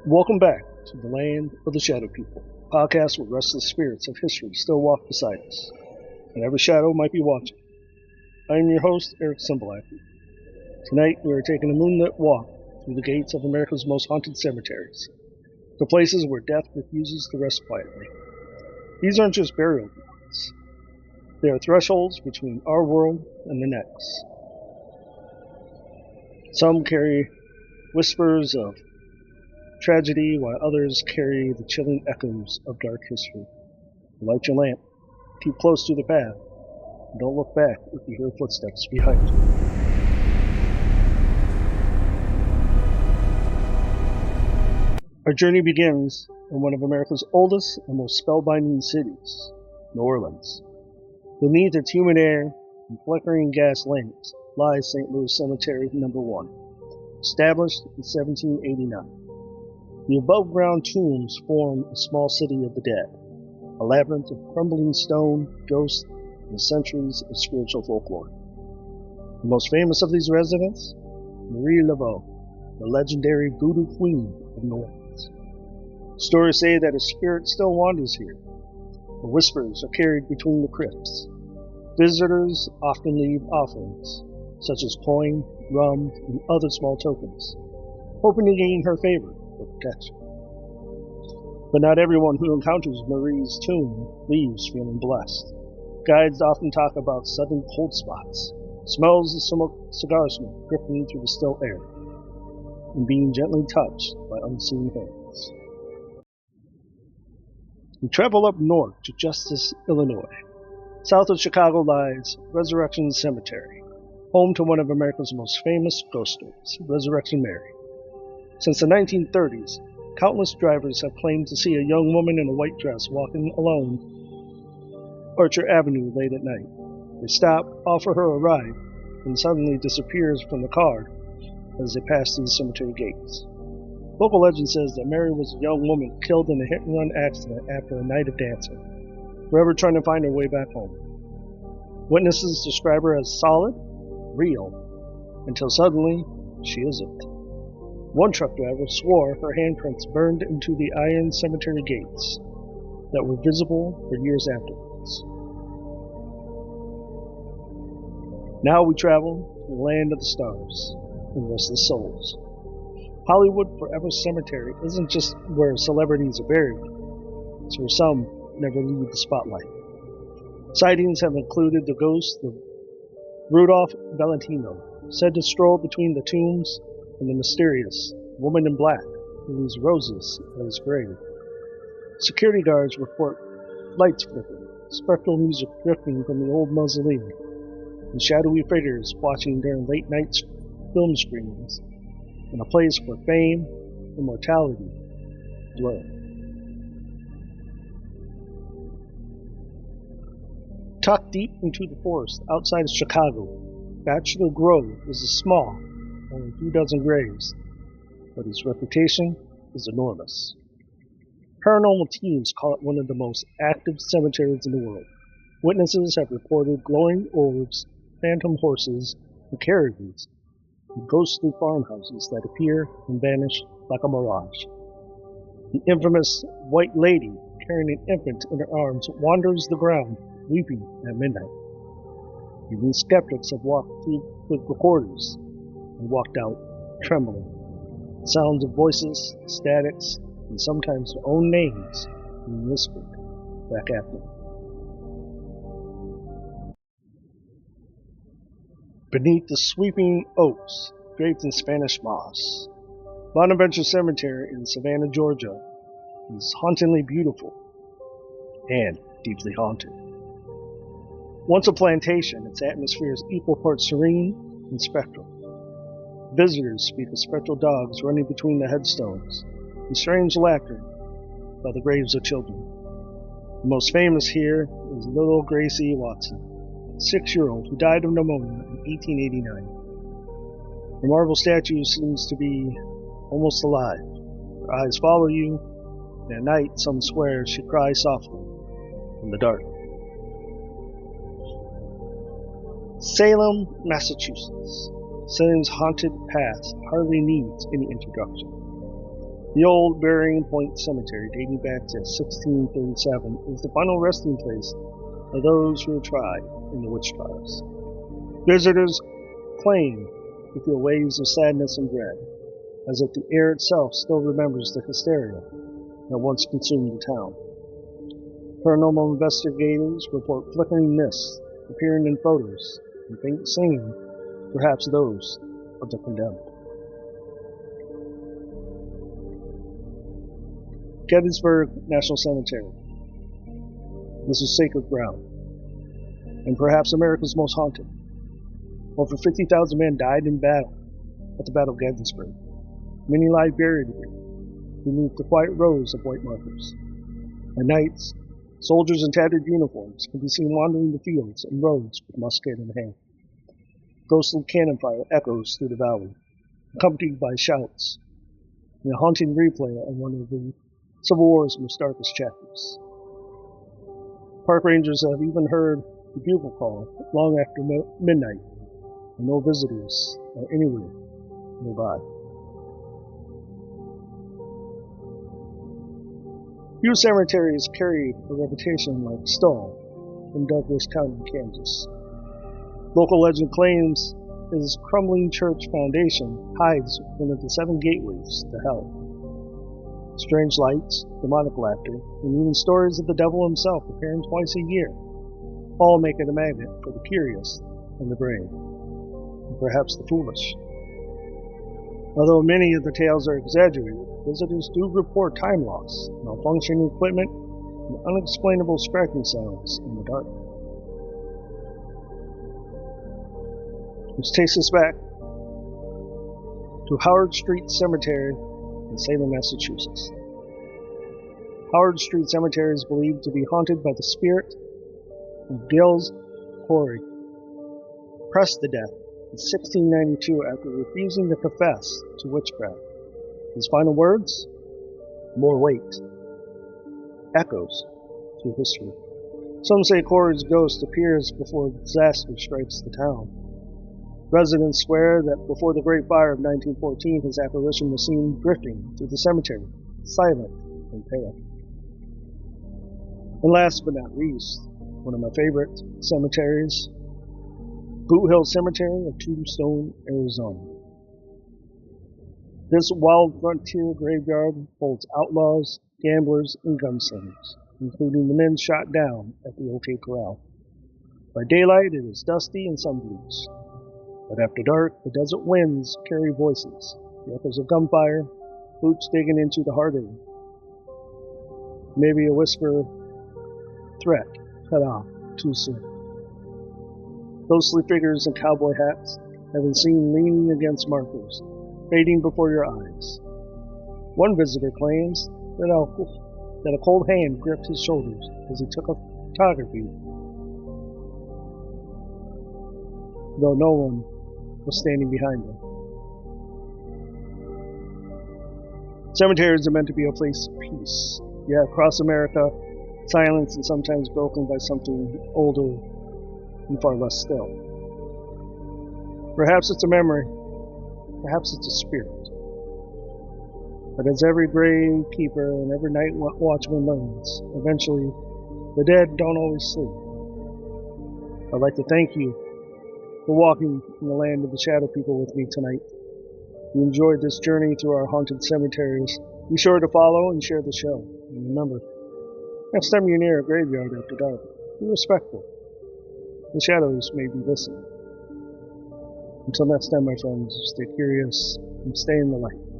Welcome back to the Land of the Shadow People, podcast where restless spirits of history still walk beside us, and every shadow might be watching. I am your host, Eric Simbalacki. Tonight we are taking a moonlit walk through the gates of America's most haunted cemeteries, the places where death refuses to rest quietly. These aren't just burial grounds. They are thresholds between our world and the next. Some carry whispers of tragedy, while others carry the chilling echoes of dark history. Light your lamp, keep close to the path, and don't look back if you hear footsteps behind you. Our journey begins in one of America's oldest and most spellbinding cities, New Orleans. Beneath its humid air and flickering gas lamps lies St. Louis Cemetery No. 1, established in 1789. The above-ground tombs form a small city of the dead, a labyrinth of crumbling stone, ghosts, and centuries of spiritual folklore. The most famous of these residents? Marie Laveau, the legendary voodoo queen of New Orleans. Stories say that a spirit still wanders here. The whispers are carried between the crypts. Visitors often leave offerings, such as coin, rum, and other small tokens, hoping to gain her favor or protection. But not everyone who encounters Marie's tomb leaves feeling blessed. Guides often talk about sudden cold spots, smells of cigar smoke drifting through the still air, and being gently touched by unseen hands. We travel up north to Justice, Illinois. South of Chicago lies Resurrection Cemetery, home to one of America's most famous ghost stories, Resurrection Mary. Since the 1930s, countless drivers have claimed to see a young woman in a white dress walking alone Archer Avenue late at night. They stop, offer her a ride, and suddenly disappears from the car as they pass through the cemetery gates. Local legend says that Mary was a young woman killed in a hit-and-run accident after a night of dancing, forever trying to find her way back home. Witnesses describe her as solid, real, until suddenly she isn't. One truck driver swore her handprints burned into the iron cemetery gates that were visible for years afterwards. Now we travel to the land of the stars and restless souls. Hollywood Forever Cemetery isn't just where celebrities are buried, it's where some never leave the spotlight. Sightings have included the ghost of Rudolph Valentino, said to stroll between the tombs, and the mysterious woman in black who leaves roses at his grave. Security guards report lights flickering, spectral music drifting from the old mausoleum, and shadowy figures watching during late-night film screenings, in a place where fame and mortality blur. Tucked deep into the forest outside of Chicago, Bachelor Grove is a small, only a few dozen graves, but its reputation is enormous. Paranormal teams call it one of the most active cemeteries in the world. Witnesses have reported glowing orbs, phantom horses, and carriages, and ghostly farmhouses that appear and vanish like a mirage. The infamous White Lady, carrying an infant in her arms, wanders the ground, weeping at midnight. Even skeptics have walked through the recorders and walked out trembling. Sounds of voices, statics, and sometimes their own names being whispered back at them. Beneath the sweeping oaks, draped in Spanish moss, Bonaventure Cemetery in Savannah, Georgia, is hauntingly beautiful and deeply haunted. Once a plantation, its atmosphere is equal parts serene and spectral. Visitors speak of spectral dogs running between the headstones, and strange laughter by the graves of children. The most famous here is little Gracie Watson, a 6-year-old who died of pneumonia in 1889. The marble statue seems to be almost alive. Her eyes follow you, and at night some swear she cries softly in the dark. Salem, Massachusetts. Salem's haunted past hardly needs any introduction. The old Burying Point Cemetery, dating back to 1637, is the final resting place of those who were tried in the witch trials. Visitors claim to feel waves of sadness and dread, as if the air itself still remembers the hysteria that once consumed the town. Paranormal investigators report flickering mists appearing in photos and faint singing, perhaps those of the condemned. Gettysburg National Cemetery. This is sacred ground, and perhaps America's most haunted. Over 50,000 men died in battle at the Battle of Gettysburg. Many lie buried here, beneath the quiet rows of white markers. At nights, soldiers in tattered uniforms can be seen wandering the fields and roads with musket in hand. Ghostly cannon fire echoes through the valley, accompanied by shouts, and a haunting replay of one of the Civil War's most darkest chapters. Park rangers have even heard the bugle call long after midnight, and no visitors are anywhere nearby. Few cemeteries carry a reputation like Stoll in Douglas County, Kansas. Local legend claims his crumbling church foundation hides one of the 7 gateways to hell. Strange lights, demonic laughter, and even stories of the devil himself appearing twice a year all make it a magnet for the curious and the brave, and perhaps the foolish. Although many of the tales are exaggerated, visitors do report time loss, malfunctioning equipment, and unexplainable scratching sounds in the dark. Which takes us back to Howard Street Cemetery in Salem, Massachusetts. Howard Street Cemetery is believed to be haunted by the spirit of Gilles Corey, pressed to death in 1692 after refusing to confess to witchcraft. His final words? More weight. Echoes through history. Some say Corey's ghost appears before disaster strikes the town. Residents swear that before the Great Fire of 1914, his apparition was seen drifting through the cemetery, silent and pale. And last but not least, one of my favorite cemeteries, Boot Hill Cemetery of Tombstone, Arizona. This wild frontier graveyard holds outlaws, gamblers, and gunslingers, including the men shot down at the OK Corral. By daylight, it is dusty and sunbleached. But after dark, the desert winds carry voices, the echoes of gunfire, boots digging into the heart of it. Maybe a whisper, threat cut off too soon. Ghostly figures in cowboy hats have been seen leaning against markers, fading before your eyes. One visitor claims that a cold hand gripped his shoulders as he took a photography, though no one was standing behind him. Cemeteries are meant to be a place of peace. Yet across America, silence is sometimes broken by something older and far less still. Perhaps it's a memory, perhaps it's a spirit. But as every grave keeper and every night watchman learns, eventually the dead don't always sleep. I'd like to thank you for walking in the land of the shadow people with me tonight. If you enjoyed this journey through our haunted cemeteries, be sure to follow and share the show. And remember, next time you're near a graveyard after dark, be respectful. The shadows may be listening. Until next time, my friends, stay curious and stay in the light.